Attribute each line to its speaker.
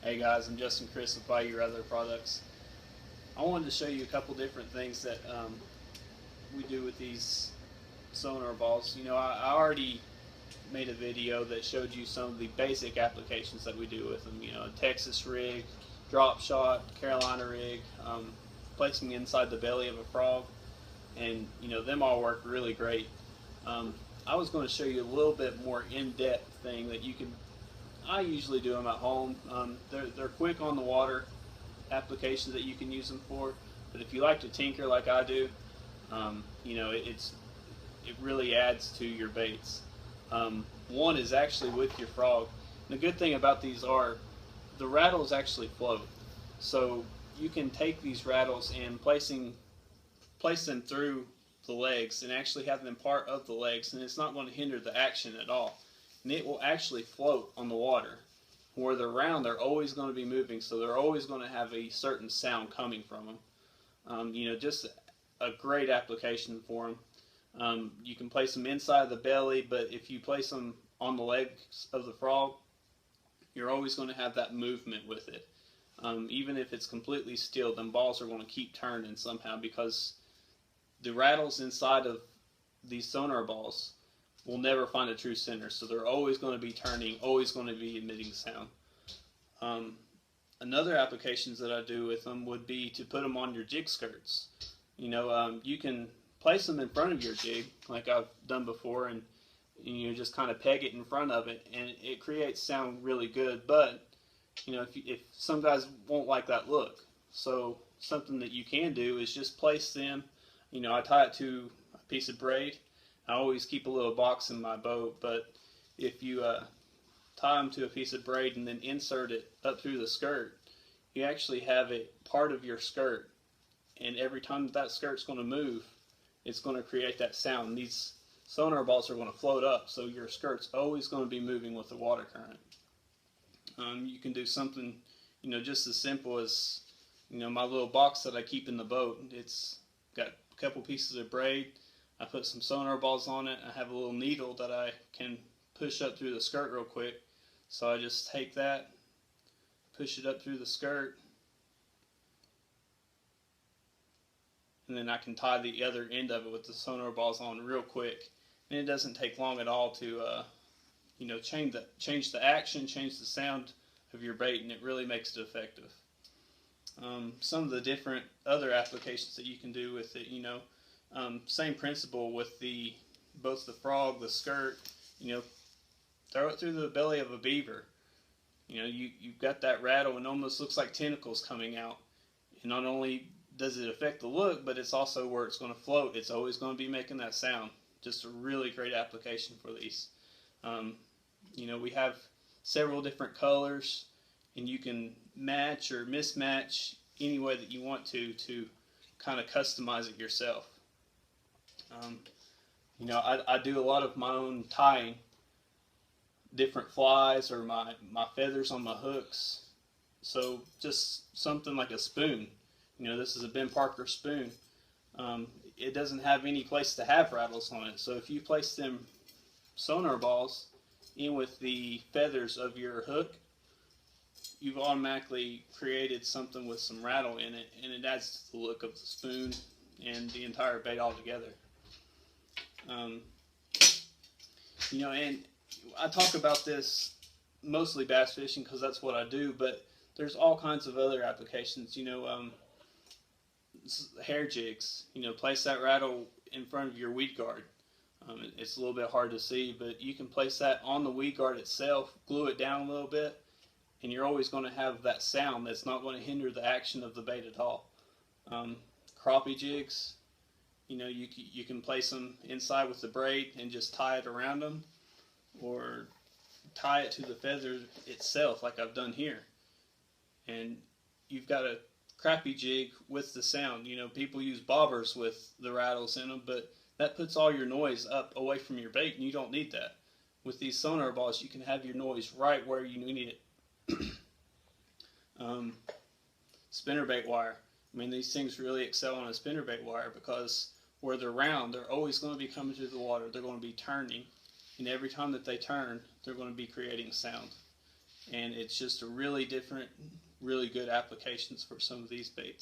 Speaker 1: Hey guys, I'm Justin Chris with Bayou Rattler Products. I wanted to show you a couple different things that we do with these sonar balls. I already made a video that showed you some of the basic applications that we do with them. A Texas rig, drop shot, Carolina rig, placing inside the belly of a frog, and them all work really great. I was going to show you a little bit more in-depth thing that you can. I usually do them at home. They're quick on the water applications that you can use them for. But if you like to tinker like I do, it really adds to your baits. One is actually with your frog. And the good thing about these are the rattles actually float. So you can take these rattles and place them through the legs and actually have them part of the legs, and it's not going to hinder the action at all. And it will actually float on the water. Where they're round, they're always going to be moving, so they're always going to have a certain sound coming from them. Just a great application for them. You can place them inside the belly, but if you place them on the legs of the frog, you're always going to have that movement with it. Even if it's completely still, them balls are going to keep turning somehow, because the rattles inside of these sonar balls will never find a true center, so they're always going to be turning, always going to be emitting sound. Another applications that I do with them would be to put them on your jig skirts. You can place them in front of your jig like I've done before, and you just kind of peg it in front of it, and it creates sound really good. But if some guys won't like that look, so something that you can do is just place them. I tie it to a piece of braid. I always keep a little box in my boat, but if you tie them to a piece of braid and then insert it up through the skirt, you actually have it part of your skirt, and every time that skirt's going to move, it's going to create that sound. And these sonar balls are going to float up, so your skirt's always going to be moving with the water current. You can do something, just as simple as, my little box that I keep in the boat. It's got a couple pieces of braid. I put some sonar balls on it. I have a little needle that I can push up through the skirt real quick. So I just take that, push it up through the skirt, and then I can tie the other end of it with the sonar balls on real quick. And it doesn't take long at all to change the action, change the sound of your bait, and it really makes it effective. Some of the different other applications that you can do with it, same principle with both the frog, the skirt. Throw it through the belly of a beaver. You've got that rattle, and almost looks like tentacles coming out. And not only does it affect the look, but it's also where it's going to float. It's always going to be making that sound. Just a really great application for these. We have several different colors, and you can match or mismatch any way that you want to kind of customize it yourself. I do a lot of my own tying, different flies or my feathers on my hooks. So just something like a spoon. This is a Ben Parker spoon. It doesn't have any place to have rattles on it. So if you place them sonar balls in with the feathers of your hook, you've automatically created something with some rattle in it, and it adds to the look of the spoon and the entire bait altogether. And I talk about this mostly bass fishing because that's what I do, but there's all kinds of other applications. Hair jigs. Place that rattle in front of your weed guard. It's a little bit hard to see, but you can place that on the weed guard itself, glue it down a little bit, and you're always going to have that sound that's not going to hinder the action of the bait at all. Crappie jigs. You can place them inside with the braid and just tie it around them, or tie it to the feather itself like I've done here. And you've got a crappie jig with the sound. People use bobbers with the rattles in them, but that puts all your noise up away from your bait, and you don't need that. With these sonar balls, you can have your noise right where you need it. Spinnerbait wire. These things really excel on a spinnerbait wire because where they're round, they're always going to be coming through the water. They're going to be turning, and every time that they turn, they're going to be creating sound. and it's just a really different, really good applications for some of these baits.